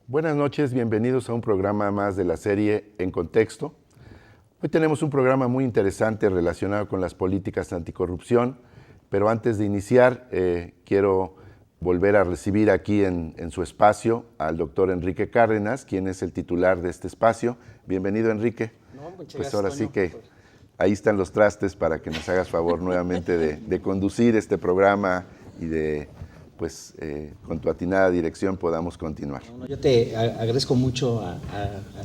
Buenas noches, bienvenidos a un programa más de la serie En Contexto. Hoy tenemos un programa muy interesante relacionado con las políticas anticorrupción, pero antes de iniciar quiero volver a recibir aquí en su espacio al doctor Enrique Cárdenas, quien es el titular de este espacio. Bienvenido, Enrique. No, muchas pues gracias, ahora Toño. sí que ahí están los trastes para que nos hagas favor nuevamente de conducir este programa y de con tu atinada dirección podamos continuar. Yo te agradezco mucho a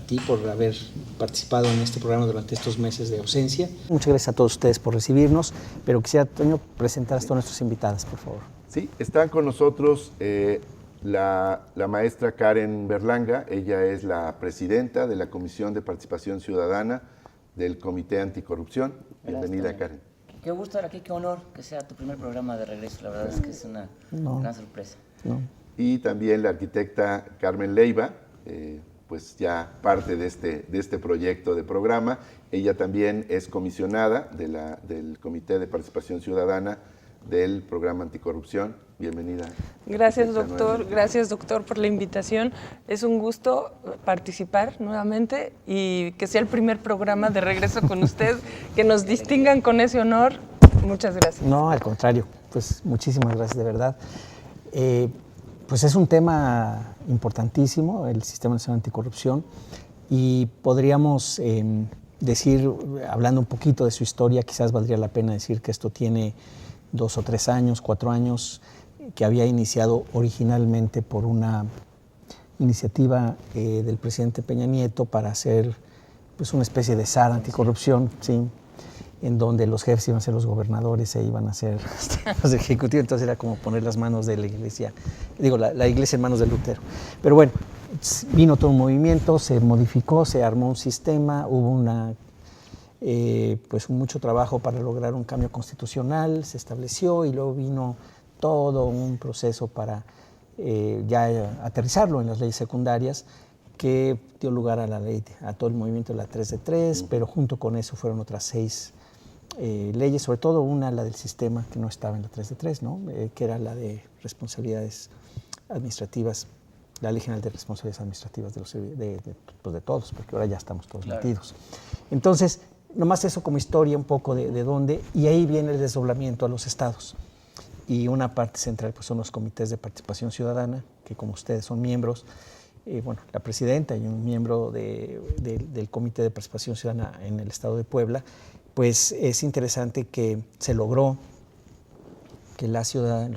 ti por haber participado en este programa durante estos meses de ausencia. Muchas gracias a todos ustedes por recibirnos, pero quisiera, Toño, presentar a todas nuestras invitadas, por favor. Sí, están con nosotros la maestra Karen Berlanga. Ella es la presidenta de la Comisión de Participación Ciudadana del Comité Anticorrupción. Bienvenida, Karen. Qué gusto estar aquí, qué honor que sea tu primer programa de regreso. La verdad es que es una gran sorpresa. Y también la arquitecta Carmen Leiva, pues ya parte de este proyecto de programa. Ella también es comisionada del Comité de Participación Ciudadana del Programa Anticorrupción. Bienvenida. Gracias, doctor. Gracias, doctor, por la invitación. Es un gusto participar nuevamente y que sea el primer programa de regreso con usted, que nos distingan con ese honor. Muchas gracias. No, al contrario. Pues muchísimas gracias, de verdad. Pues es un tema importantísimo, el Sistema Nacional Anticorrupción, y podríamos decir, hablando un poquito de su historia, quizás valdría la pena decir que esto tiene 2 o 3 años, 4 años, que había iniciado originalmente por una iniciativa del presidente Peña Nieto para hacer pues, una especie de SAR anticorrupción, ¿sí? En donde los jefes iban a ser los gobernadores e iban a ser los ejecutivos, entonces era como poner las manos de la iglesia, la iglesia en manos de Lutero. Pero bueno, vino todo un movimiento, se modificó, se armó un sistema, hubo mucho trabajo para lograr un cambio constitucional, se estableció y luego vino todo un proceso para ya aterrizarlo en las leyes secundarias que dio lugar a a todo el movimiento de la 3 de 3, pero junto con eso fueron otras 6 leyes, sobre todo la del sistema que no estaba en la 3 de 3, ¿no? Que era la de responsabilidades administrativas, la Ley General de Responsabilidades Administrativas de todos, porque ahora ya estamos todos metidos. Entonces, nomás eso como historia un poco de dónde, y ahí viene el desdoblamiento a los estados. Y una parte central pues, son los comités de participación ciudadana, que como ustedes son miembros, la presidenta y un miembro del Comité de Participación Ciudadana en el estado de Puebla, pues es interesante que se logró que los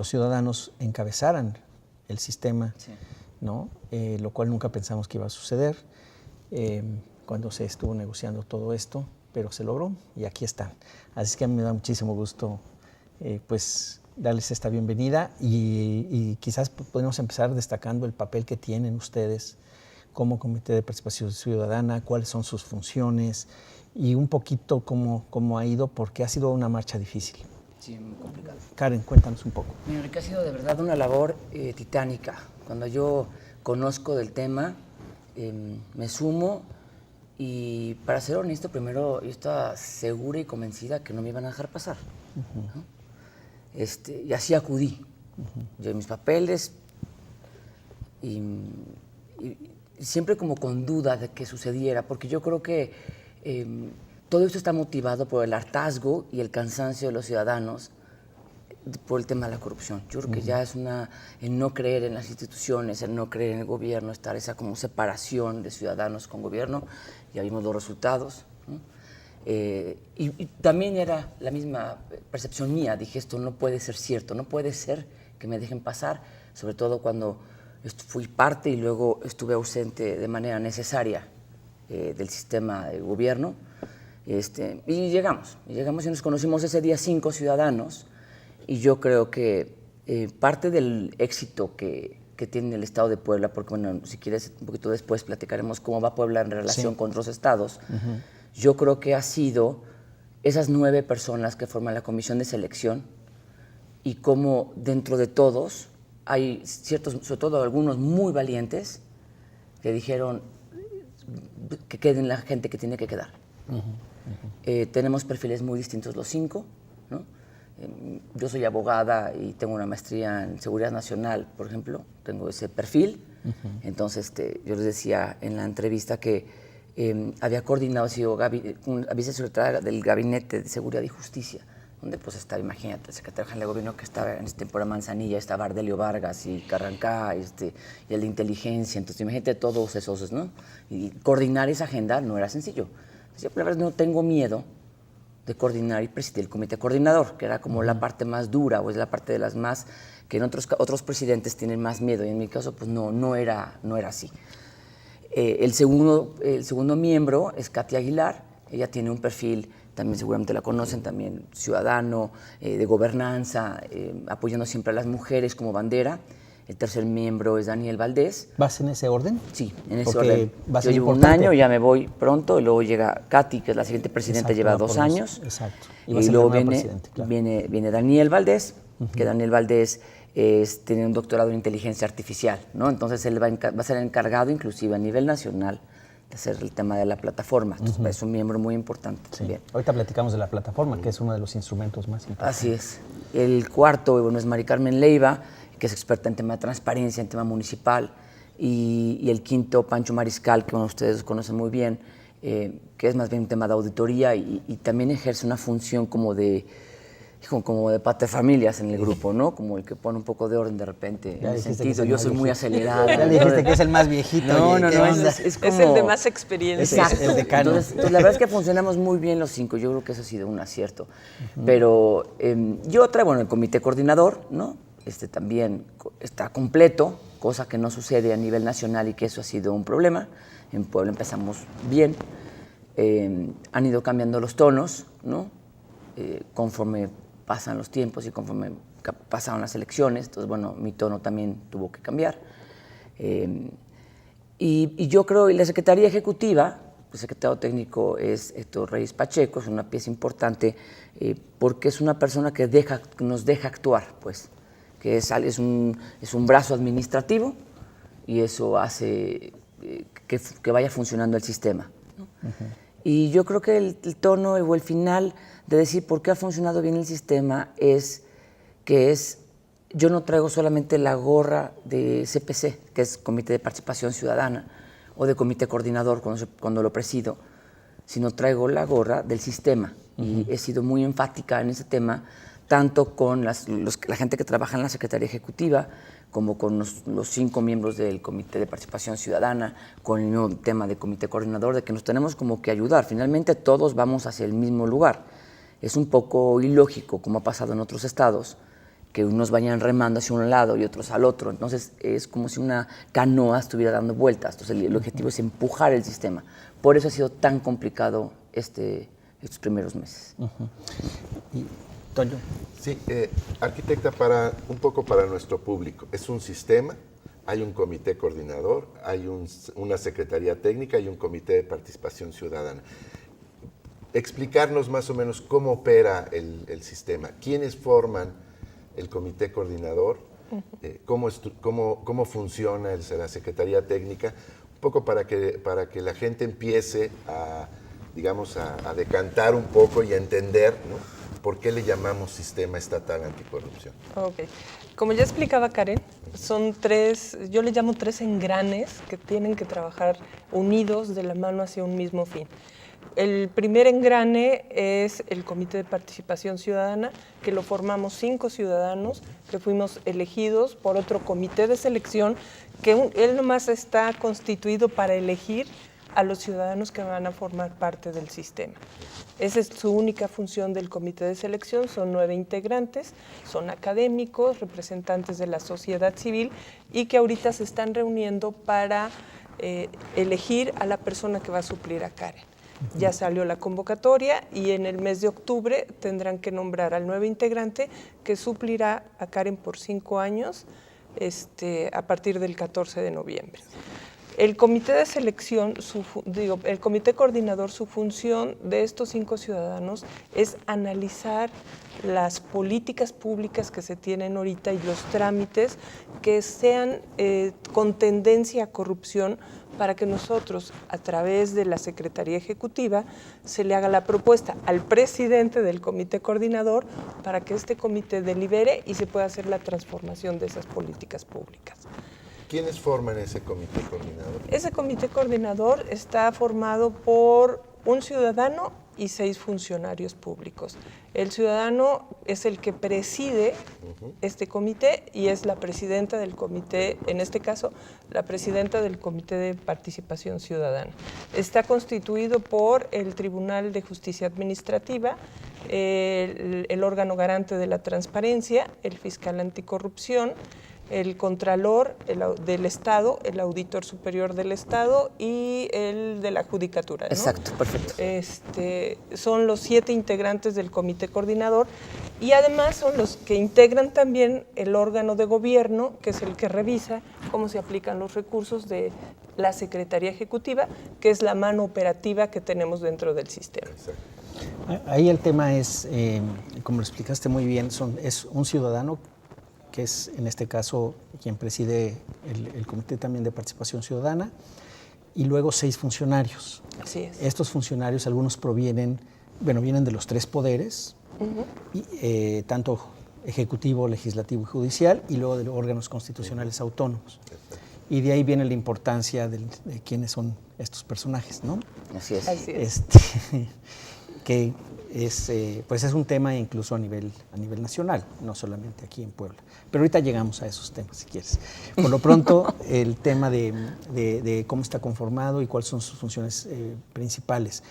ciudadanos encabezaran el sistema, sí, ¿no? Lo cual nunca pensamos que iba a suceder cuando se estuvo negociando todo esto, pero se logró y aquí están. Así es que a mí me da muchísimo gusto darles esta bienvenida y quizás podemos empezar destacando el papel que tienen ustedes como Comité de Participación Ciudadana, cuáles son sus funciones y un poquito cómo ha ido, porque ha sido una marcha difícil. Sí, muy complicado. Karen, cuéntanos un poco. Mira, Enrique, ha sido de verdad una labor titánica. Cuando yo conozco del tema, me sumo y, para ser honesto, primero yo estaba segura y convencida que no me iban a dejar pasar. ¿No? Y así acudí. Yo mis papeles y siempre como con duda de que sucediera, porque yo creo que todo esto está motivado por el hartazgo y el cansancio de los ciudadanos por el tema de la corrupción. Yo creo que ya es el no creer en las instituciones, el no creer en el gobierno, estar esa como separación de ciudadanos con gobierno. Ya vimos los resultados, ¿no? Y también era la misma percepción mía. Dije, esto no puede ser cierto, no puede ser que me dejen pasar, sobre todo cuando fui parte y luego estuve ausente de manera necesaria del sistema de gobierno. Y llegamos y nos conocimos ese día 5 ciudadanos, y yo creo que parte del éxito que tiene el estado de Puebla, porque bueno, si quieres un poquito después platicaremos cómo va Puebla en relación con otros estados. Yo creo que ha sido esas 9 personas que forman la comisión de selección y cómo dentro de todos hay ciertos, sobre todo algunos muy valientes, que dijeron que queden la gente que tiene que quedar. Tenemos perfiles muy distintos los 5, ¿no? Yo soy abogada y tengo una maestría en seguridad nacional, por ejemplo, tengo ese perfil. Entonces, yo les decía en la entrevista que había coordinado, sido vicesecretaria del Gabinete de Seguridad y Justicia, donde pues estaba, imagínate, el secretario general de gobierno que estaba en ese tiempo era Manzanilla, estaba Ardelio Vargas y Carrancá, y el de inteligencia. Entonces, imagínate todos esos, ¿no? Y coordinar esa agenda no era sencillo. Entonces, la verdad, no tengo miedo de coordinar y presidir el comité coordinador, que era como la parte más dura, o es la parte de las más, que en otros presidentes tienen más miedo, y en mi caso pues no era así. El segundo miembro es Katia Aguilar. Ella tiene un perfil, también seguramente la conocen, también ciudadano, de gobernanza, apoyando siempre a las mujeres como bandera. El tercer miembro es Daniel Valdés. ¿Vas en ese orden? Sí, en ese Porque orden. va a Yo ser llevo importante. un año, ya me voy pronto, y luego llega Katy, que es la siguiente presidenta, Exacto, lleva va 2 por años. Exacto. Y va a ser luego el nuevo viene, presidente, claro. viene Daniel Valdés, que Daniel Valdés tiene un doctorado en inteligencia artificial, ¿no? Entonces él va a ser encargado, inclusive a nivel nacional, de hacer el tema de la plataforma. Entonces, es un miembro muy importante también. Ahorita platicamos de la plataforma, que es uno de los instrumentos más importantes. Así es. El cuarto, bueno, es Mari Carmen Leiva, que es experta en tema de transparencia, en tema municipal. Y el quinto, Pancho Mariscal, que bueno, ustedes conocen muy bien, que es más bien un tema de auditoría y también ejerce una función como de patefamilias en el grupo, ¿no? Como el que pone un poco de orden de repente. Ya en ese dijiste que es sentido, el yo más soy muy viejito. acelerada. Ya le dijiste que es el más viejito. No, oye, no, ¿qué no, onda? es como... Es el de más experiencia. Exacto. el decano. Entonces, la verdad es que funcionamos muy bien los 5. Yo creo que eso ha sido un acierto. Pero yo traigo, bueno, el comité coordinador, ¿no? También está completo, cosa que no sucede a nivel nacional y que eso ha sido un problema. En Puebla empezamos bien. Han ido cambiando los tonos, ¿no? Conforme pasan los tiempos y conforme pasaron las elecciones. Entonces, bueno, mi tono también tuvo que cambiar. Y yo creo, y la Secretaría Ejecutiva, el secretario técnico es Héctor Reyes Pacheco, es una pieza importante porque es una persona que nos deja actuar, pues, que es un brazo administrativo y eso hace que vaya funcionando el sistema, ¿no? Y yo creo que el tono o el final de decir por qué ha funcionado bien el sistema yo no traigo solamente la gorra de CPC, que es Comité de Participación Ciudadana, o de Comité Coordinador cuando lo presido, sino traigo la gorra del sistema. Y he sido muy enfática en ese tema, tanto con la gente que trabaja en la Secretaría Ejecutiva, como con los 5 miembros del Comité de Participación Ciudadana, con el nuevo tema de Comité Coordinador, de que nos tenemos como que ayudar. Finalmente todos vamos hacia el mismo lugar. Es un poco ilógico, como ha pasado en otros estados, que unos vayan remando hacia un lado y otros al otro. Entonces es como si una canoa estuviera dando vueltas. Entonces el objetivo es empujar el sistema. Por eso ha sido tan complicado estos primeros meses. Y, Toño. Sí, arquitecta, un poco para nuestro público. Es un sistema, hay un comité coordinador, hay una secretaría técnica y un comité de participación ciudadana. Explicarnos más o menos cómo opera el sistema, quiénes forman el comité coordinador, cómo funciona la secretaría técnica, un poco para que la gente empiece a decantar un poco y a entender, ¿no?, por qué le llamamos Sistema Estatal Anticorrupción. Ok. Como ya explicaba Karen, son 3, yo le llamo 3 engranes que tienen que trabajar unidos de la mano hacia un mismo fin. El primer engrane es el Comité de Participación Ciudadana, que lo formamos 5 ciudadanos que fuimos elegidos por otro comité de selección, que él nomás está constituido para elegir a los ciudadanos que van a formar parte del sistema. Esa es su única función del comité de selección. Son 9 integrantes, son académicos, representantes de la sociedad civil y que ahorita se están reuniendo para elegir a la persona que va a suplir a Karen. Ya salió la convocatoria y en el mes de octubre tendrán que nombrar al nuevo integrante que suplirá a Karen por 5 años a partir del 14 de noviembre. El comité de selección, el comité coordinador, su función de estos 5 ciudadanos es analizar las políticas públicas que se tienen ahorita y los trámites que sean con tendencia a corrupción, para que nosotros, a través de la Secretaría Ejecutiva, se le haga la propuesta al presidente del comité coordinador para que este comité delibere y se pueda hacer la transformación de esas políticas públicas. ¿Quiénes forman ese comité coordinador? Ese comité coordinador está formado por un ciudadano y 6 funcionarios públicos. El ciudadano es el que preside este comité y es la presidenta del comité, en este caso, la presidenta del Comité de Participación Ciudadana. Está constituido por el Tribunal de Justicia Administrativa, el órgano garante de la transparencia, el fiscal anticorrupción, el Contralor del Estado, el Auditor Superior del Estado y el de la Judicatura, ¿no? Exacto, perfecto. Son los 7 integrantes del Comité Coordinador y además son los que integran también el órgano de gobierno, que es el que revisa cómo se aplican los recursos de la Secretaría Ejecutiva, que es la mano operativa que tenemos dentro del sistema. Exacto. Ahí el tema es, como lo explicaste muy bien, es un ciudadano que es en este caso quien preside el Comité también de Participación Ciudadana, y luego 6 funcionarios. Así es. Estos funcionarios, algunos vienen de los 3 poderes, y, tanto ejecutivo, legislativo y judicial, y luego de los órganos constitucionales autónomos. Y de ahí viene la importancia de quiénes son estos personajes, ¿no? Así es. Así es. Que pues es un tema incluso a nivel nacional, no solamente aquí en Puebla. Pero ahorita llegamos a esos temas, si quieres. Por lo pronto, el tema de cómo está conformado y cuáles son sus funciones principales.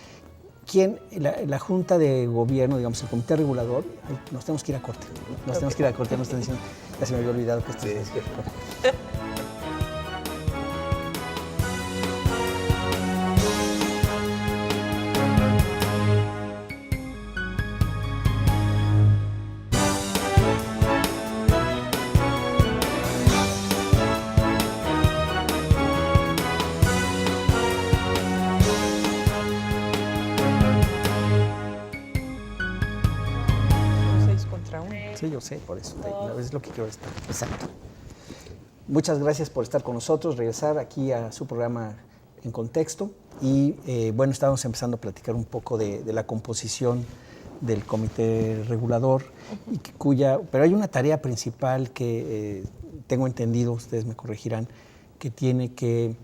La Junta de Gobierno, digamos, el Comité Regulador, nos tenemos que ir a corte. Nos están diciendo, ya se me había olvidado que esto es cierto. Sí, yo sé, por eso es lo que quiero estar. Exacto. Muchas gracias por estar con nosotros, regresar aquí a su programa En Contexto. Y estábamos empezando a platicar un poco de la composición del comité regulador, pero hay una tarea principal que tengo entendido, ustedes me corregirán, que tiene que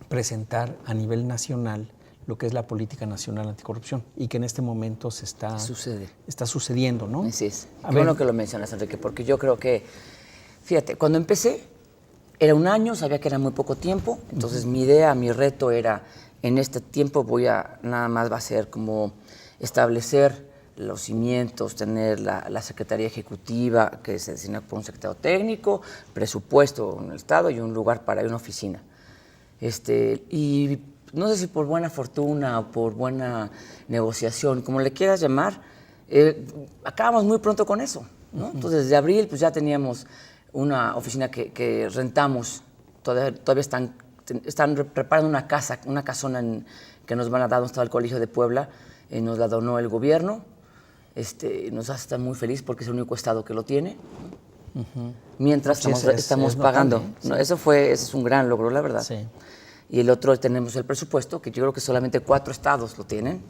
presentar a nivel nacional lo que es la política nacional anticorrupción y que en este momento está sucediendo, ¿no? Así es. Qué bueno que lo mencionas, Enrique, porque yo creo que, fíjate, cuando empecé era un año, sabía que era muy poco tiempo, entonces mi idea, mi reto era, en este tiempo nada más va a ser como establecer los cimientos, tener la Secretaría Ejecutiva que se designa por un secretario técnico, presupuesto en el Estado y un lugar para una oficina. Y no sé si por buena fortuna o por buena negociación, como le quieras llamar, acabamos muy pronto con eso, ¿no? Entonces, desde abril pues ya teníamos una oficina que rentamos, todavía están preparando una casona que nos van a dar donde estaba el Colegio de Puebla, nos la donó el gobierno, nos hace estar muy feliz porque es el único estado que lo tiene, mientras estamos pagando. Sí. No, ese es un gran logro, la verdad. Sí. Y el otro tenemos el presupuesto, que yo creo que solamente 4 estados lo tienen.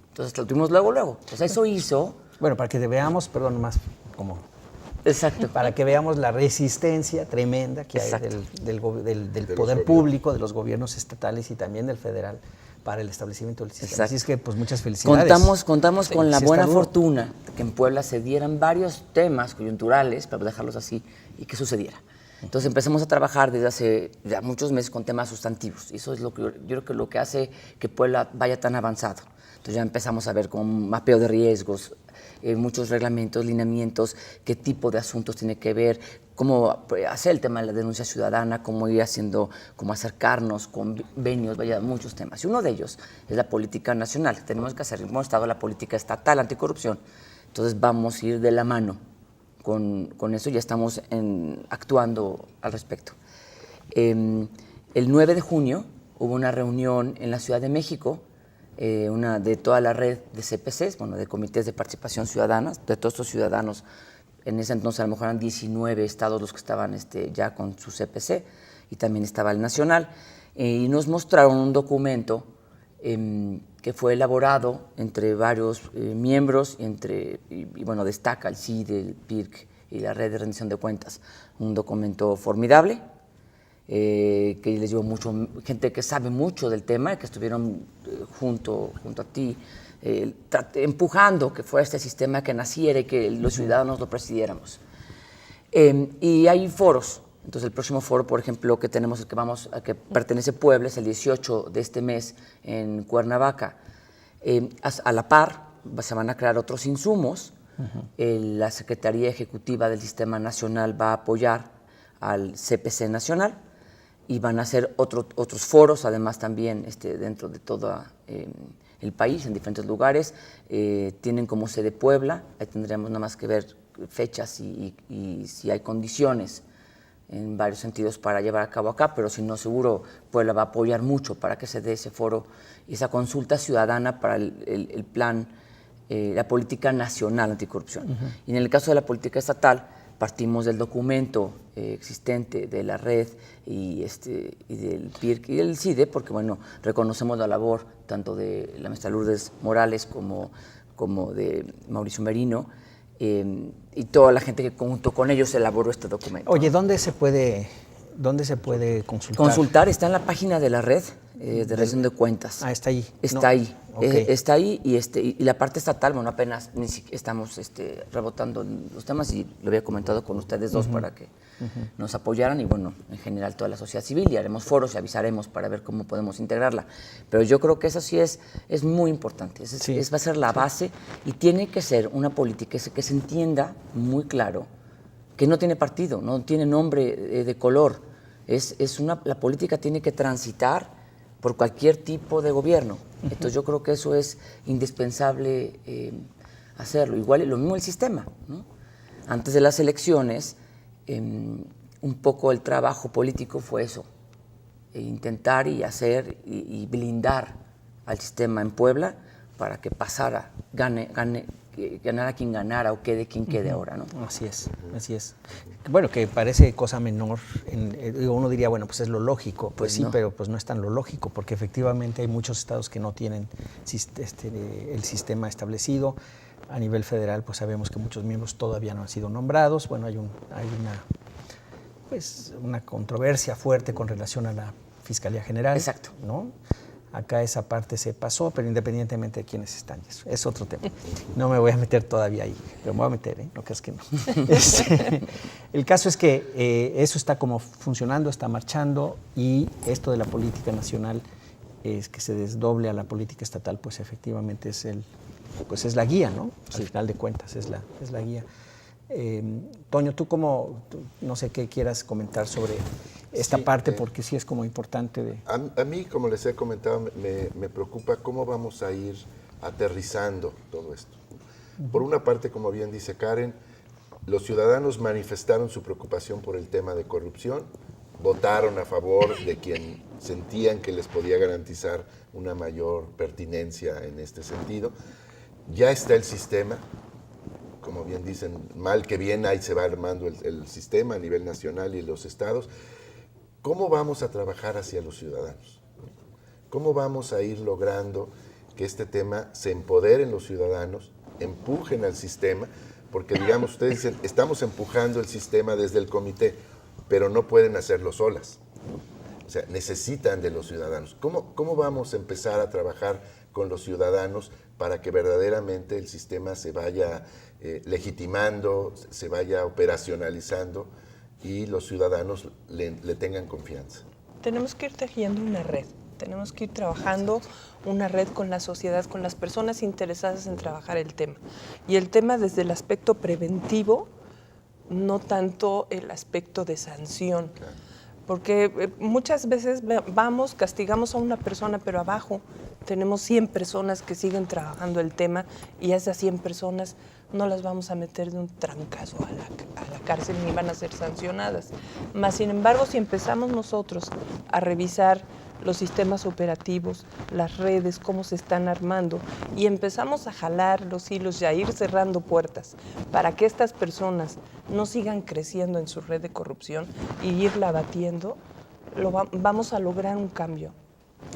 Entonces lo tuvimos luego. Pues eso hizo... Bueno, para que veamos, perdón, más como... Exacto. Para que veamos la resistencia tremenda que hay del poder público, de los gobiernos estatales y también del federal para el establecimiento del sistema. Exacto. Así es que, pues, muchas felicidades. Contamos con la buena fortuna de que en Puebla se dieran varios temas coyunturales, para dejarlos así, y que sucediera. Entonces empezamos a trabajar desde hace ya muchos meses con temas sustantivos. Y eso es yo creo que lo que hace que Puebla vaya tan avanzado. Entonces ya empezamos a ver con mapeo de riesgos, muchos reglamentos, lineamientos, qué tipo de asuntos tiene que ver, cómo hacer el tema de la denuncia ciudadana, cómo ir haciendo, cómo acercarnos, convenios, vaya, muchos temas. Y uno de ellos es la política nacional. Tenemos que hacer, hemos estado la política estatal anticorrupción. Entonces vamos a ir de la mano con eso, ya estamos actuando al respecto. el 9 de junio hubo una reunión en la Ciudad de México, una de toda la red de CPCs, bueno, de comités de participación ciudadana, de todos estos ciudadanos. En ese entonces a lo mejor eran 19 estados los que estaban ya con su CPC, y también estaba el nacional, y nos mostraron un documento que fue elaborado entre varios miembros, y bueno, destaca el CIDE, el PIRC y la Red de Rendición de Cuentas. Un documento formidable, que les llevó gente que sabe mucho del tema, que estuvieron junto a ti, empujando que fuera este sistema que naciera y que los ciudadanos lo presidiéramos. Y hay foros. Entonces, el próximo foro, por ejemplo, que tenemos, a que pertenece Puebla, es el 18 de este mes en Cuernavaca. A la par, se van a crear otros insumos. La Secretaría Ejecutiva del Sistema Nacional va a apoyar al CPC Nacional, y van a hacer otros foros, además también dentro de todo el país, en diferentes lugares. Tienen como sede Puebla, ahí tendríamos nada más que ver fechas y si hay condiciones en varios sentidos para llevar a cabo acá, pero si no, seguro Puebla va a apoyar mucho para que se dé ese foro y esa consulta ciudadana para el plan, la política nacional anticorrupción. Y en el caso de la política estatal, partimos del documento existente de la red y del PIRC y del CIDE, porque bueno, reconocemos la labor tanto de la maestra Lourdes Morales como de Mauricio Merino, y toda la gente que junto con ellos elaboró este documento. Oye, ¿dónde se puede consultar? Consultar está en la página de la red de rendición de cuentas. Ah, está ahí. Está ahí. Okay. Está ahí, y la parte estatal, bueno, apenas estamos rebotando los temas, y lo había comentado con ustedes dos para que nos apoyaran, y bueno, en general toda la sociedad civil, y haremos foros y avisaremos para ver cómo podemos integrarla. Pero yo creo que eso sí es muy importante, va a ser la base, y tiene que ser una política que se entienda muy claro, que no tiene partido, no tiene nombre de color. La política tiene que transitar por cualquier tipo de gobierno. Entonces yo creo que eso es indispensable hacerlo. Igual lo mismo el sistema, ¿no? Antes de las elecciones, un poco el trabajo político fue eso, intentar y hacer y blindar al sistema en Puebla para que pasara, ganara quien ganara o quede quien quede ahora, ¿no? Así es. Bueno, que parece cosa menor, uno diría, bueno, pues es lo lógico, pues sí, no. Pero pues no es tan lo lógico, porque efectivamente hay muchos estados que no tienen el sistema establecido. A nivel federal, pues sabemos que muchos miembros todavía no han sido nombrados. Bueno, hay una controversia fuerte con relación a la Fiscalía General. Exacto. ¿No? Acá esa parte se pasó, pero independientemente de quiénes están, eso es otro tema. No me voy a meter todavía ahí, pero me voy a meter, no creas que no. El caso es que eso está como funcionando, está marchando, y esto de la política nacional, es que se desdoble a la política estatal, pues efectivamente es la guía, ¿no? Al final de cuentas es la guía. Toño, tú no sé qué quieras comentar sobre esta parte, porque sí es como importante. A mí, como les he comentado, me preocupa cómo vamos a ir aterrizando todo esto. Por una parte, como bien dice Karen, los ciudadanos manifestaron su preocupación por el tema de corrupción, votaron a favor de quien sentían que les podía garantizar una mayor pertinencia en este sentido. Ya está el sistema, como bien dicen, mal que bien, ahí se va armando el sistema a nivel nacional y los estados. ¿Cómo vamos a trabajar hacia los ciudadanos? ¿Cómo vamos a ir logrando que este tema se empodere en los ciudadanos, empujen al sistema? Porque, digamos, ustedes dicen, estamos empujando el sistema desde el comité, pero no pueden hacerlo solas. O sea, necesitan de los ciudadanos. ¿Cómo vamos a empezar a trabajar con los ciudadanos para que verdaderamente el sistema se vaya legitimando, se vaya operacionalizando y los ciudadanos le tengan confianza? Tenemos que ir tejiendo una red, tenemos que ir trabajando una red con la sociedad, con las personas interesadas en trabajar el tema. Y el tema desde el aspecto preventivo, no tanto el aspecto de sanción. Claro. Porque muchas veces castigamos a una persona, pero abajo tenemos 100 personas que siguen trabajando el tema, y a esas 100 personas no las vamos a meter de un trancazo a la cárcel ni van a ser sancionadas. Mas, sin embargo, si empezamos nosotros a revisar los sistemas operativos, las redes, cómo se están armando, y empezamos a jalar los hilos y a ir cerrando puertas para que estas personas no sigan creciendo en su red de corrupción y irla batiendo, vamos a lograr un cambio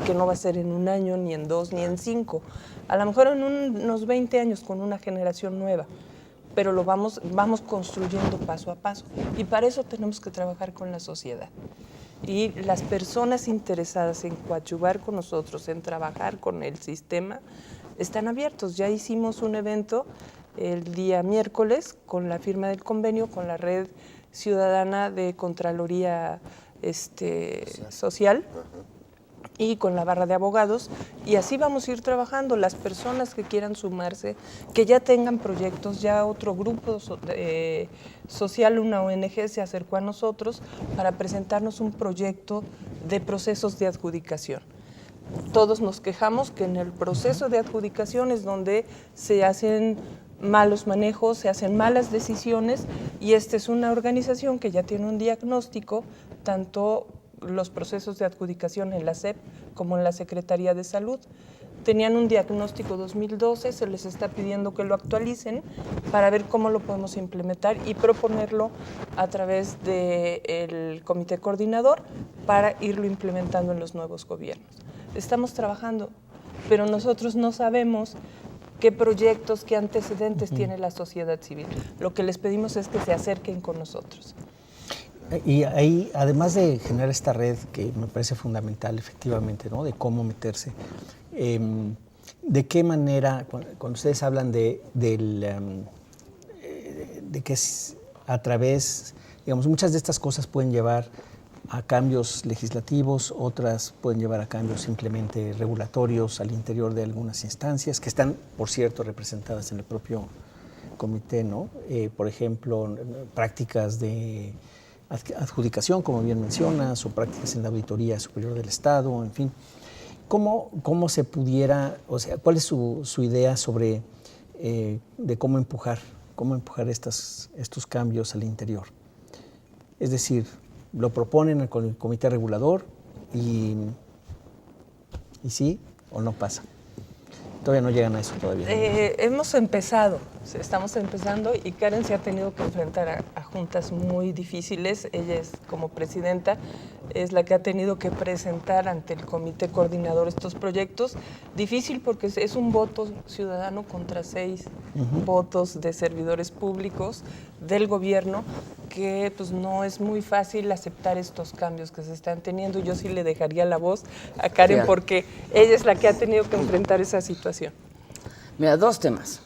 que no va a ser en 1 año, ni en 2, ni en 5, a lo mejor en unos 20 años con una generación nueva, pero lo vamos construyendo paso a paso, y para eso tenemos que trabajar con la sociedad. Y las personas interesadas en coadyuvar con nosotros, en trabajar con el sistema, están abiertos. Ya hicimos un evento el día miércoles con la firma del convenio con la Red Ciudadana de Contraloría Social y con la barra de abogados, y así vamos a ir trabajando. Las personas que quieran sumarse, que ya tengan proyectos, ya otro grupo social, una ONG, se acercó a nosotros para presentarnos un proyecto de procesos de adjudicación. Todos nos quejamos que en el proceso de adjudicación es donde se hacen malos manejos, se hacen malas decisiones, y esta es una organización que ya tiene un diagnóstico, tanto los procesos de adjudicación en la SEP como en la Secretaría de Salud. Tenían un diagnóstico 2012, se les está pidiendo que lo actualicen para ver cómo lo podemos implementar y proponerlo a través del comité coordinador para irlo implementando en los nuevos gobiernos. Estamos trabajando, pero nosotros no sabemos qué proyectos, qué antecedentes tiene la sociedad civil. Lo que les pedimos es que se acerquen con nosotros. Y ahí, además de generar esta red, que me parece fundamental, efectivamente, ¿no?, de cómo meterse, ¿de qué manera, cuando ustedes hablan de que es a través, digamos, muchas de estas cosas pueden llevar a cambios legislativos, otras pueden llevar a cambios simplemente regulatorios al interior de algunas instancias, que están, por cierto, representadas en el propio comité, ¿no? Por ejemplo, prácticas de adjudicación, como bien mencionas, o prácticas en la Auditoría Superior del Estado, en fin. ¿Cómo se pudiera, o sea, cuál es su idea sobre de cómo empujar estos cambios al interior? Es decir, lo proponen con el comité regulador y sí o no pasa. Todavía no llegan a eso todavía. Estamos empezando, y Karen se ha tenido que enfrentar a juntas muy difíciles. Ella es, como presidenta, es la que ha tenido que presentar ante el comité coordinador estos proyectos. Difícil porque es un voto ciudadano contra 6 votos de servidores públicos del gobierno, que pues no es muy fácil aceptar estos cambios que se están teniendo. Yo sí le dejaría la voz a Karen, porque ella es la que ha tenido que enfrentar esa situación. Mira, 2 temas.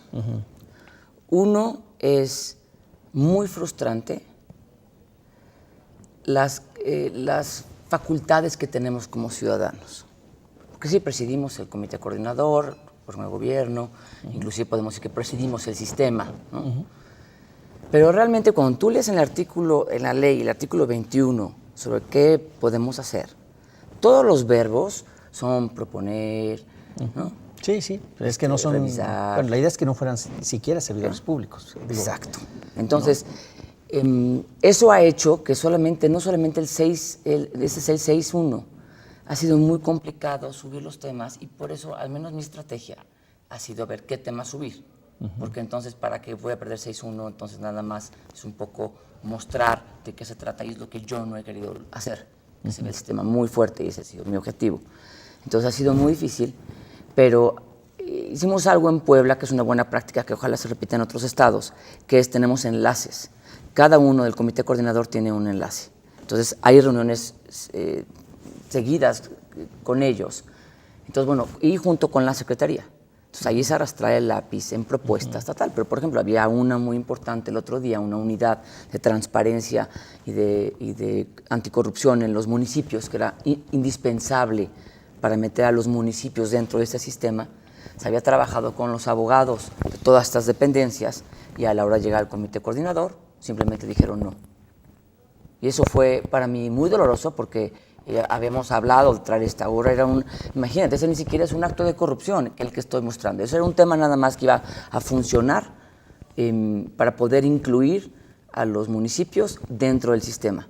Uno es muy frustrante las facultades que tenemos como ciudadanos. Porque sí presidimos el comité coordinador, por el gobierno, inclusive podemos decir que presidimos el sistema, ¿no? Pero realmente cuando tú lees en la ley, el artículo 21, sobre qué podemos hacer, todos los verbos son proponer, ¿no? Sí, es que no son... revisar. Bueno, la idea es que no fueran siquiera servidores públicos. Exacto. Entonces, eso ha hecho que no solamente ese 661, ha sido muy complicado subir los temas, y por eso, al menos mi estrategia, ha sido ver qué temas subir. Porque entonces, ¿para qué voy a perder 6.1? Entonces, nada más es un poco mostrar de qué se trata, y es lo que yo no he querido hacer. Que se ve el sistema muy fuerte, y ese ha sido mi objetivo. Entonces, ha sido muy difícil, pero hicimos algo en Puebla que es una buena práctica que ojalá se repita en otros estados, que es tenemos enlaces. Cada uno del comité coordinador tiene un enlace. Entonces, hay reuniones seguidas con ellos. Entonces, bueno, y junto con la Secretaría. Entonces, ahí se arrastra el lápiz en propuesta estatal. Pero, por ejemplo, había una muy importante el otro día, una unidad de transparencia y de anticorrupción en los municipios, que era indispensable para meter a los municipios dentro de este sistema. Se había trabajado con los abogados de todas estas dependencias, y a la hora de llegar al comité coordinador, simplemente dijeron no. Y eso fue para mí muy doloroso, porque habíamos hablado de traer esta obra, imagínate, ese ni siquiera es un acto de corrupción el que estoy mostrando, eso era un tema nada más que iba a funcionar para poder incluir a los municipios dentro del sistema.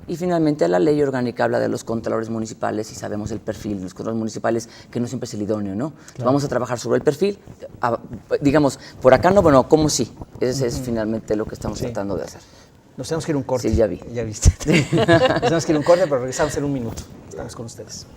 Y finalmente la ley orgánica habla de los contralores municipales y sabemos el perfil de los contralores municipales, que no siempre es el idóneo, ¿no? Claro. Vamos a trabajar sobre el perfil, digamos, por acá no, bueno, ¿cómo sí? Ese es finalmente lo que estamos tratando de hacer. Nos tenemos que ir a un corte. Sí, ya vi. Ya viste. Nos tenemos que ir a un corte, pero regresamos en un minuto. Estamos con ustedes.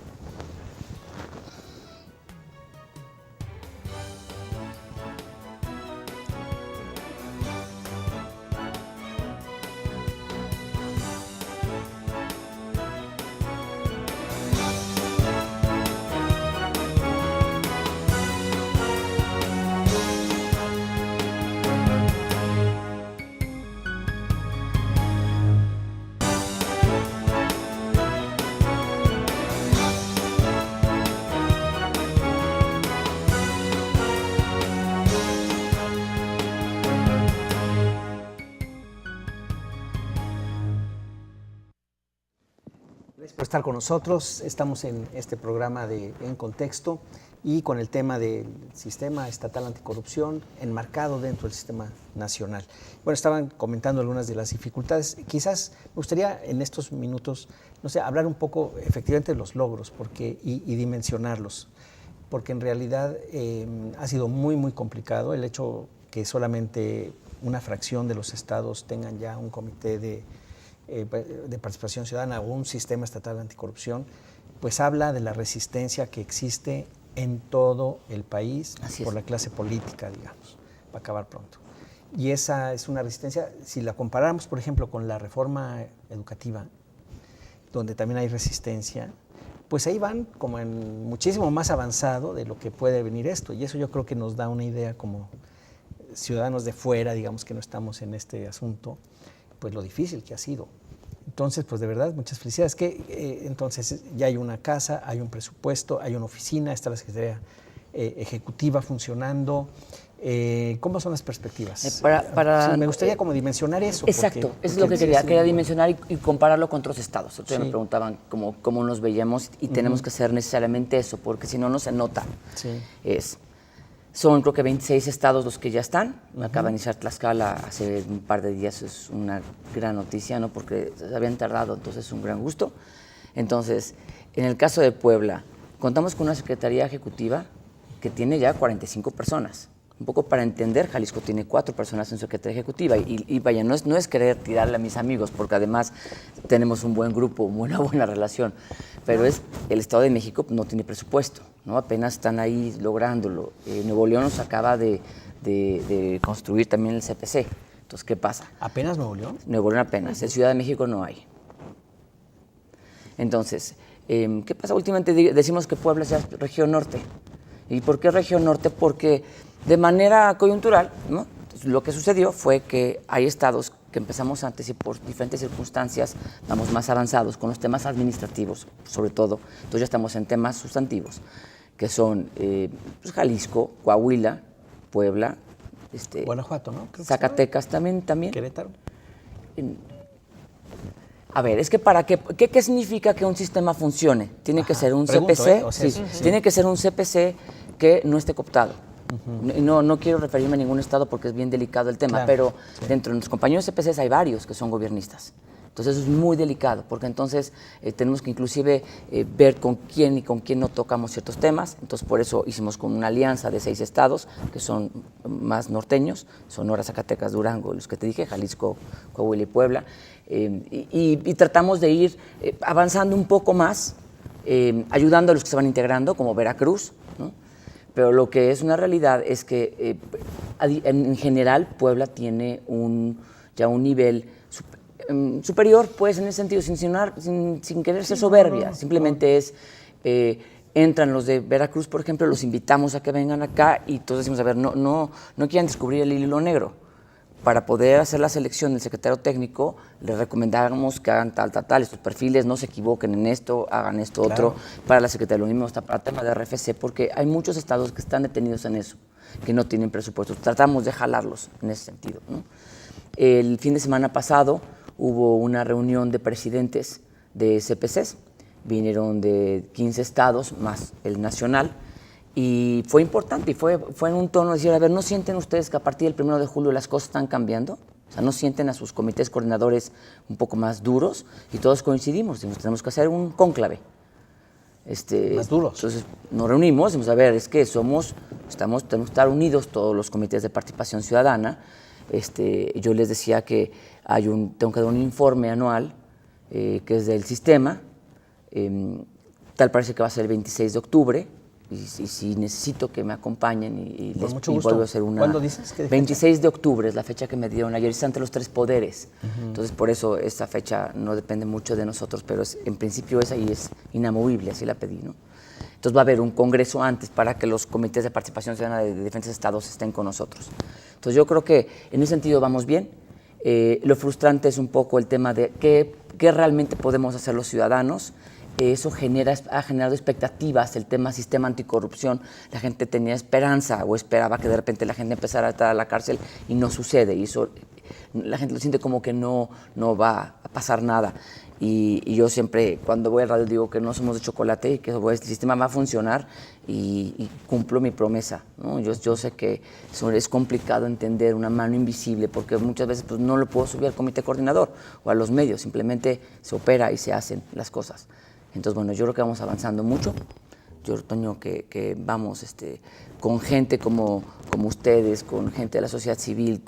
Gracias por estar con nosotros. Estamos en este programa de En Contexto y con el tema del sistema estatal anticorrupción enmarcado dentro del sistema nacional. Bueno, estaban comentando algunas de las dificultades. Quizás me gustaría en estos minutos, no sé, hablar un poco efectivamente de los logros y dimensionarlos, porque en realidad ha sido muy, muy complicado el hecho que solamente una fracción de los estados tengan ya un comité de participación ciudadana o un sistema estatal de anticorrupción, pues habla de la resistencia que existe en todo el país por la clase política, digamos, va a acabar pronto. Y esa es una resistencia, si la comparamos, por ejemplo, con la reforma educativa, donde también hay resistencia, pues ahí van como en muchísimo más avanzado de lo que puede venir esto. Y eso yo creo que nos da una idea como ciudadanos de fuera, digamos que no estamos en este asunto, pues lo difícil que ha sido. Entonces, pues de verdad, muchas felicidades. Entonces ya hay una casa, hay un presupuesto, hay una oficina, está la Secretaría Ejecutiva funcionando. ¿Cómo son las perspectivas? Sí, me gustaría como dimensionar eso. Exacto, eso es lo que quería dimensionar y compararlo con otros estados. Otros me preguntaban cómo nos veíamos y tenemos que hacer necesariamente eso, porque si no, no se nota. Son creo que 26 estados los que ya están. Acaba de iniciar Tlaxcala hace un par de días, es una gran noticia, ¿no? Porque se habían tardado, entonces es un gran gusto. Entonces, en el caso de Puebla, contamos con una Secretaría Ejecutiva que tiene ya 45 personas. Un poco para entender, Jalisco tiene 4 personas en su Secretaría Ejecutiva y vaya, no es querer tirarle a mis amigos, porque además tenemos un buen grupo, una buena relación, pero es el Estado de México no tiene presupuesto, ¿no? Apenas están ahí lográndolo. Nuevo León nos acaba de construir también el CPC. Entonces, ¿qué pasa? ¿Apenas Nuevo León? Nuevo León apenas. En Ciudad de México no hay. Entonces, ¿qué pasa? Últimamente decimos que Puebla sea región norte. ¿Y por qué región norte? Porque de manera coyuntural, ¿no? Lo que sucedió fue que hay estados que empezamos antes y por diferentes circunstancias vamos más avanzados con los temas administrativos, sobre todo. Entonces ya estamos en temas sustantivos, que son pues Jalisco, Coahuila, Puebla, Guanajuato, ¿no? Creo Zacatecas también. Querétaro. A ver, es que ¿qué significa que un sistema funcione? Tiene que ser un CPC, tiene que ser un CPC que no esté cooptado. No quiero referirme a ningún estado porque es bien delicado el tema, pero dentro de los compañeros CPCs hay varios que son gobiernistas. Entonces eso es muy delicado, porque entonces tenemos que inclusive ver con quién y con quién no tocamos ciertos temas. Entonces por eso hicimos con una alianza de 6 estados que son más norteños, Sonora, Zacatecas, Durango, los que te dije, Jalisco, Coahuila y Puebla, y tratamos de ir avanzando un poco más, ayudando a los que se van integrando, como Veracruz, ¿no? Pero lo que es una realidad es que en general Puebla tiene ya un nivel superior, pues en ese sentido, sin querer ser soberbia, simplemente es, entran los de Veracruz, por ejemplo, los invitamos a que vengan acá y todos decimos, a ver, no quieran descubrir el hilo negro. Para poder hacer la selección del secretario técnico, les recomendamos que hagan tal, estos perfiles, no se equivoquen en esto, hagan esto otro, para la Secretaría. Lo mismo está para el tema de RFC, porque hay muchos estados que están detenidos en eso, que no tienen presupuesto. Tratamos de jalarlos en ese sentido, ¿no? El fin de semana pasado hubo una reunión de presidentes de CPCs, vinieron de 15 estados más el nacional, Y fue importante y fue en un tono de decir, a ver, ¿no sienten ustedes que a partir del 1 de julio las cosas están cambiando? O sea, ¿no sienten a sus comités coordinadores un poco más duros? Y todos coincidimos, dijimos, tenemos que hacer un cónclave. Más duros. Entonces nos reunimos, dijimos, a ver, es que tenemos que estar unidos todos los comités de participación ciudadana. Yo les decía que tengo que dar un informe anual que es del sistema, tal parece que va a ser el 26 de octubre, y si necesito que me acompañen y Con mucho gusto. vuelvo a hacer una... ¿Cuándo dices? ¿Qué fecha? 26 de octubre es la fecha que me dieron ayer, están entre los 3 poderes. Entonces, por eso esta fecha no depende mucho de nosotros, pero en principio esa ahí es inamovible, así la pedí, ¿no? Entonces va a haber un congreso antes para que los comités de participación ciudadana de diferentes estados estén con nosotros. Entonces yo creo que en ese sentido vamos bien. Lo frustrante es un poco el tema de qué realmente podemos hacer los ciudadanos. Eso ha generado expectativas, el sistema anticorrupción. La gente tenía esperanza o esperaba que de repente la gente empezara a estar a la cárcel y no sucede. Y eso la gente lo siente como que no va a pasar nada. Y yo siempre, cuando voy al radio, digo que no somos de chocolate y que el sistema va a funcionar y cumplo mi promesa, ¿no? Yo sé que es complicado entender una mano invisible porque muchas veces pues, no lo puedo subir al comité coordinador o a los medios, simplemente se opera y se hacen las cosas. Entonces, bueno, yo creo que vamos avanzando mucho. Yo, Toño, que vamos con gente como ustedes, con gente de la sociedad civil,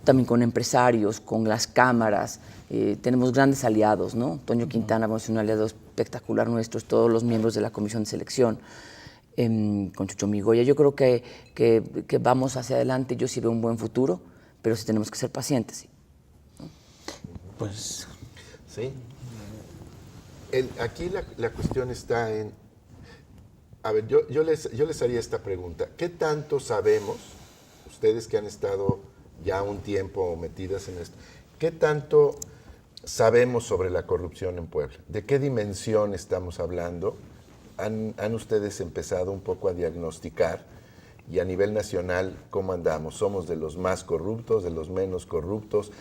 también con empresarios, con las cámaras. Tenemos grandes aliados, ¿no? Toño Quintana es un aliado espectacular nuestro, todos los miembros de la comisión de selección, con Chucho Migoya. Yo creo que vamos hacia adelante, yo sí veo un buen futuro, pero sí tenemos que ser pacientes. ¿Sí? Pues sí. Aquí la cuestión está en... A ver, yo les haría esta pregunta. ¿Qué tanto sabemos, ustedes que han estado ya un tiempo metidas en esto, qué tanto sabemos sobre la corrupción en Puebla? ¿De qué dimensión estamos hablando? ¿Han ustedes empezado un poco a diagnosticar? Y a nivel nacional, ¿cómo andamos? ¿Somos de los más corruptos, de los menos corruptos?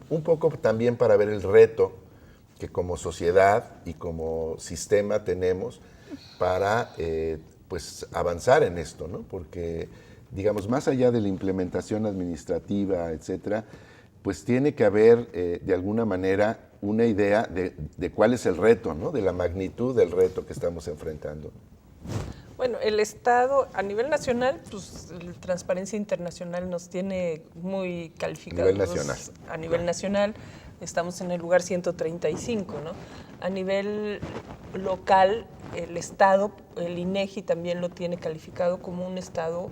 Un poco también para ver el reto que como sociedad y como sistema tenemos para pues avanzar en esto, ¿no? Porque, digamos, más allá de la implementación administrativa, etcétera, pues tiene que haber de alguna manera una idea de cuál es el reto, ¿no? De la magnitud del reto que estamos enfrentando. Bueno, el Estado a nivel nacional, pues Transparencia Internacional nos tiene muy calificados. A nivel nacional. A nivel nacional estamos en el lugar 135, ¿no? A nivel local, el Estado, el INEGI también lo tiene calificado como un Estado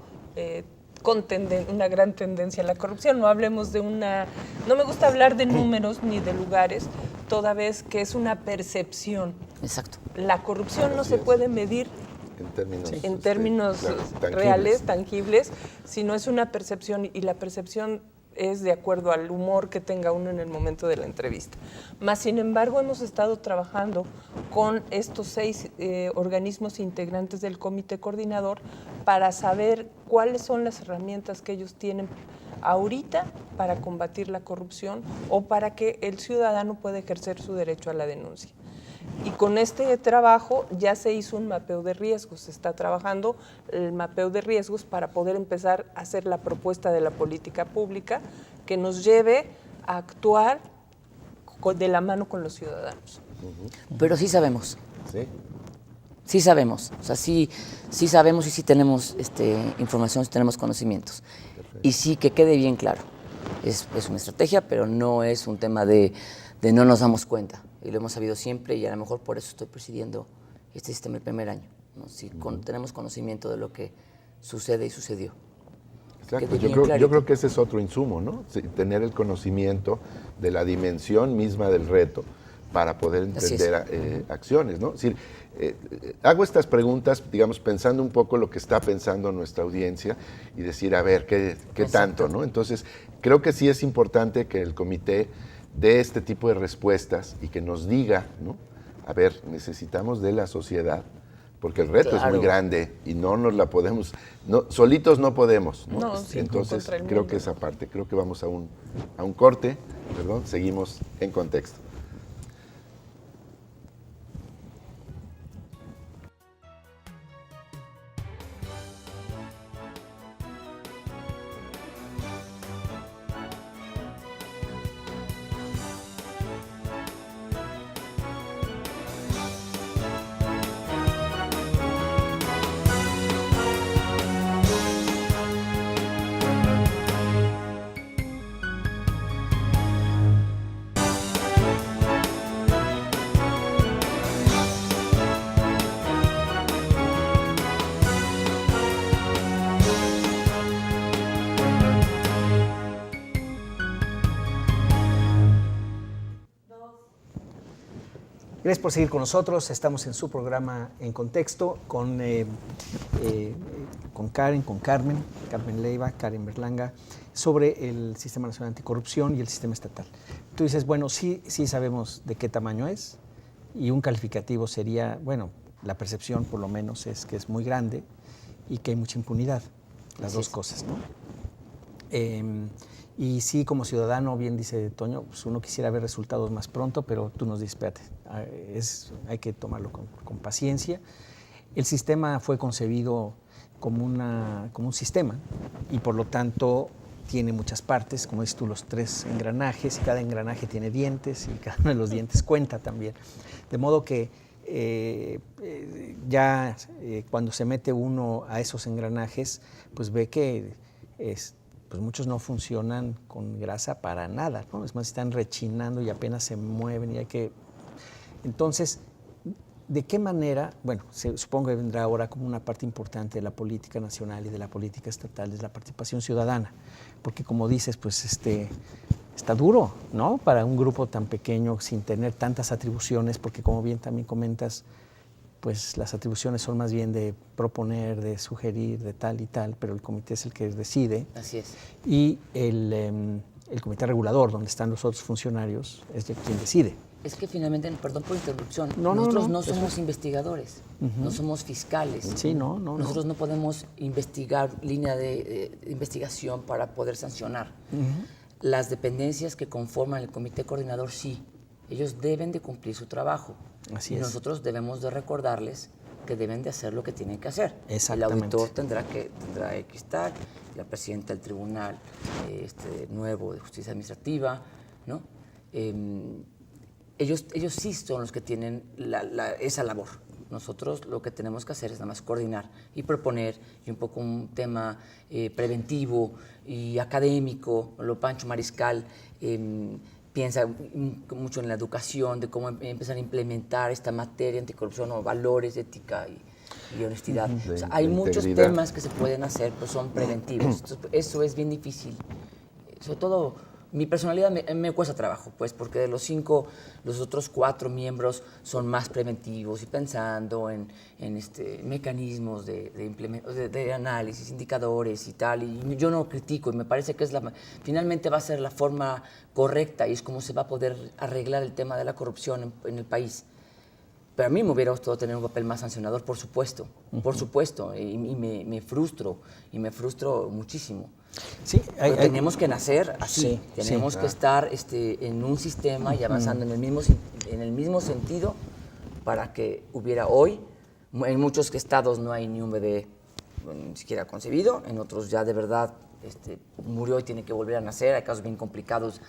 con una gran tendencia a la corrupción. No hablemos de no me gusta hablar de números ni de lugares, toda vez que es una percepción. Exacto. La corrupción no se puede medir en términos reales, tangibles, sino es una percepción, y la percepción es de acuerdo al humor que tenga uno en el momento de la entrevista. Más sin embargo, hemos estado trabajando con estos 6 organismos integrantes del comité coordinador para saber cuáles son las herramientas que ellos tienen ahorita para combatir la corrupción o para que el ciudadano pueda ejercer su derecho a la denuncia. Y con este trabajo ya se hizo un mapeo de riesgos, se está trabajando el mapeo de riesgos para poder empezar a hacer la propuesta de la política pública que nos lleve a actuar de la mano con los ciudadanos. Pero sí sabemos. ¿Sí? Sí sabemos, o sea, sí sabemos y sí tenemos información, sí tenemos conocimientos. Perfecto. Y sí que quede bien claro, es una estrategia, pero no es un tema de no nos damos cuenta. Y lo hemos sabido siempre y a lo mejor por eso estoy presidiendo este sistema el primer año, ¿no? Si tenemos conocimiento de lo que sucede y sucedió. Exacto, yo creo que ese es otro insumo, ¿no? Sí, tener el conocimiento de la dimensión misma del reto para poder entender acciones, ¿no? Es decir, hago estas preguntas, digamos, pensando un poco lo que está pensando nuestra audiencia y decir, a ver, ¿qué tanto, ¿no? Entonces, creo que sí es importante que el comité dé este tipo de respuestas y que nos diga, ¿no? A ver, necesitamos de la sociedad, porque el reto es muy grande y no nos la podemos, solitos no podemos, ¿no? Entonces, creo que esa parte, creo que vamos a un corte, perdón, seguimos en contexto. Gracias por seguir con nosotros. Estamos en su programa En Contexto con Carmen Leiva, Karen Berlanga, sobre el Sistema Nacional Anticorrupción y el sistema estatal. Tú dices, bueno, sí sabemos de qué tamaño es, y un calificativo sería, bueno, la percepción por lo menos es que es muy grande y que hay mucha impunidad, las dos cosas, ¿no? Y sí, como ciudadano, bien dice Toño, pues uno quisiera ver resultados más pronto, pero tú nos dices, espérate, hay que tomarlo con paciencia. El sistema fue concebido como un sistema y por lo tanto tiene muchas partes, como dices tú, los 3 engranajes, y cada engranaje tiene dientes y cada uno de los dientes cuenta también. De modo que cuando se mete uno a esos engranajes, pues ve que pues muchos no funcionan con grasa para nada, ¿no? Es más, están rechinando y apenas se mueven y hay que... Entonces, ¿de qué manera? Bueno, supongo que vendrá ahora como una parte importante de la política nacional y de la política estatal, es la participación ciudadana, porque como dices, pues está duro, ¿no? Para un grupo tan pequeño, sin tener tantas atribuciones, porque como bien también comentas, pues las atribuciones son más bien de proponer, de sugerir, de tal y tal, pero el comité es el que decide. Así es. Y el comité regulador, donde están los otros funcionarios, es quien decide. Es que finalmente, perdón por interrupción, No, nosotros no somos investigadores, no somos fiscales. Sí, Nosotros no podemos investigar línea de investigación para poder sancionar. Las dependencias que conforman el comité coordinador, sí, ellos deben de cumplir su trabajo. Así y es. nosotros debemos de recordarles que deben de hacer lo que tienen que hacer. Exactamente. El auditor tendrá que estar, la presidenta del tribunal nuevo de justicia administrativa, ¿no? Ellos sí son los que tienen esa labor. Nosotros lo que tenemos que hacer es nada más coordinar y proponer, y un poco un tema preventivo y académico. Lo Pancho Mariscal piensa mucho en la educación, de cómo empezar a implementar esta materia anticorrupción o valores de ética y honestidad. O sea, hay muchos temas que se pueden hacer, pues son preventivos. Entonces, eso es bien difícil. Sobre todo, mi personalidad me cuesta trabajo, pues, porque de los 5, los otros 4 miembros son más preventivos y pensando en mecanismos de análisis, indicadores y tal. Y yo no critico, y me parece que finalmente va a ser la forma correcta y es como se va a poder arreglar el tema de la corrupción en el país. Pero a mí me hubiera gustado tener un papel más sancionador, por supuesto, y me frustro muchísimo. Sí, pero tenemos que nacer así, tenemos que estar en un sistema y avanzando en el mismo sentido para que hubiera hoy, en muchos estados no hay ni un bebé ni siquiera concebido, en otros ya de verdad murió y tiene que volver a nacer, hay casos bien complicados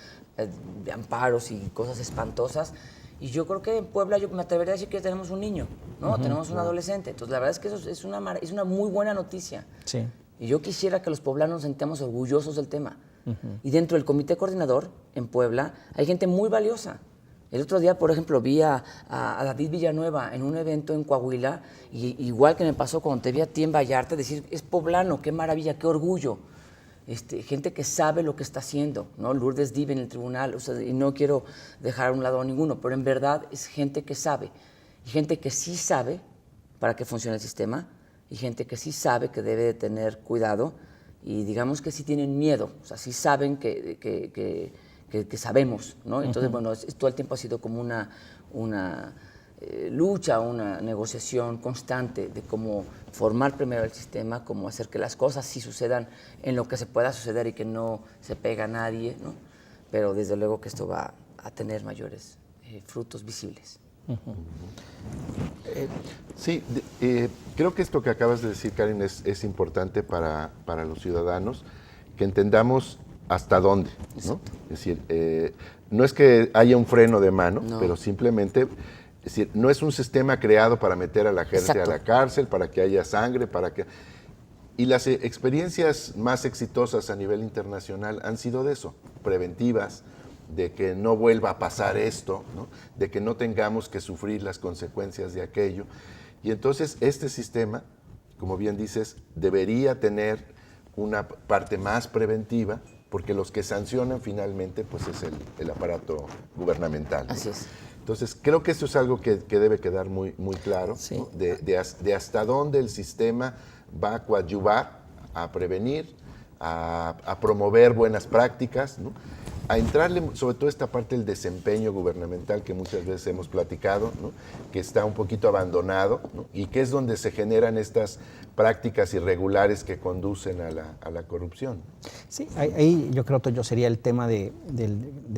de amparos y cosas espantosas. Y yo creo que en Puebla yo me atrevería a decir que tenemos un niño, ¿no? Tenemos un adolescente. Entonces, la verdad es que eso es una muy buena noticia. Sí. Y yo quisiera que los poblanos nos sintamos orgullosos del tema. Y dentro del comité coordinador en Puebla hay gente muy valiosa. El otro día, por ejemplo, vi a David Villanueva en un evento en Coahuila, y igual que me pasó cuando te vi a ti en Vallarta, decir, es poblano, qué maravilla, qué orgullo. Gente que sabe lo que está haciendo, ¿no? Lourdes Dive en el tribunal, y no quiero dejar a un lado a ninguno, pero en verdad es gente que sabe, y gente que sí sabe para qué funciona el sistema, y gente que sí sabe que debe de tener cuidado, y digamos que sí tienen miedo, o sea, sí saben que sabemos, ¿no? Entonces, bueno, todo el tiempo ha sido como una lucha, una negociación constante de cómo formar primero el sistema, cómo hacer que las cosas sí sucedan en lo que se pueda suceder y que no se pega a nadie, ¿no? Pero desde luego que esto va a tener mayores frutos visibles. Sí, creo que esto que acabas de decir, Karen, es importante para los ciudadanos, que entendamos hasta dónde, ¿no? Es decir, no es que haya un freno de mano, pero simplemente... Es decir, no es un sistema creado para meter a la gente a la cárcel, para que haya sangre, Y las experiencias más exitosas a nivel internacional han sido de eso, preventivas, de que no vuelva a pasar esto, ¿no? De que no tengamos que sufrir las consecuencias de aquello. Y entonces este sistema, como bien dices, debería tener una parte más preventiva, porque los que sancionan finalmente pues es el aparato gubernamental, ¿no? Así es. Entonces, creo que eso es algo que debe quedar muy, muy claro, Sí. ¿no? De hasta dónde el sistema va a coadyuvar, a prevenir, a promover buenas prácticas, ¿no? A entrarle sobre todo esta parte del desempeño gubernamental que muchas veces hemos platicado, ¿no? Que está un poquito abandonado, ¿no? Y que es donde se generan estas prácticas irregulares que conducen a la corrupción. Sí, ahí yo creo que sería el tema de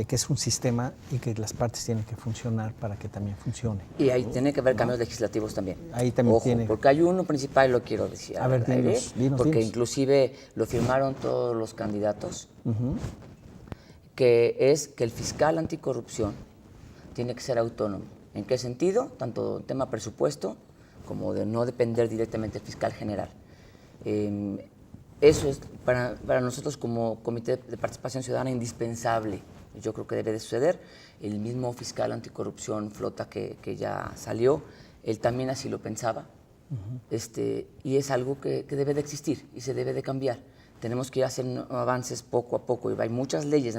que es un sistema y que las partes tienen que funcionar para que también funcione. Y ahí tiene que haber cambios legislativos también. Ahí también Ojo, tiene. porque hay uno principal, lo quiero decir. A ver, dinos. Porque inclusive lo firmaron todos los candidatos, que es que el fiscal anticorrupción tiene que ser autónomo. ¿En qué sentido? Tanto en tema presupuesto como de no depender directamente del fiscal general. Eso es para nosotros como Comité de Participación Ciudadana indispensable. Yo creo que debe de suceder. El mismo fiscal anticorrupción Flota que ya salió, él también así lo pensaba. Y es algo que debe de existir y se debe de cambiar. Tenemos que ir haciendo avances poco a poco y hay muchas leyes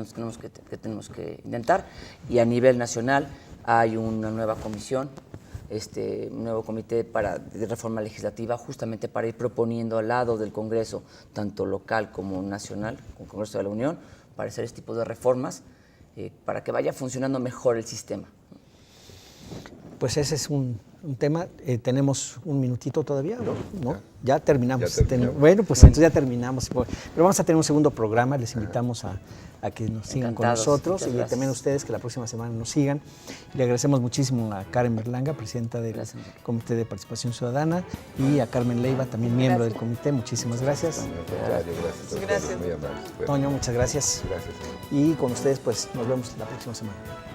que tenemos que intentar, y a nivel nacional hay una nueva comisión, un nuevo comité de reforma legislativa, justamente para ir proponiendo al lado del Congreso, tanto local como nacional, con el Congreso de la Unión, para hacer este tipo de reformas, para que vaya funcionando mejor el sistema. Pues ese es un tema. Tenemos un minutito todavía, ¿no? Ya terminamos. Ya terminamos. Bueno, pues entonces ya terminamos. Pero vamos a tener un segundo programa. Les invitamos a que nos sigan con Encantados. nosotros Muchas y gracias. también a ustedes que la próxima semana nos sigan. Le agradecemos muchísimo a Karen Berlanga, presidenta del Gracias. Comité de Participación Ciudadana, y a Carmen Leiva, también miembro del comité. Muchísimas gracias. Al contrario, gracias a ustedes, Gracias. muy amables. Toño, muchas gracias. Gracias. Y con ustedes, pues nos vemos la próxima semana.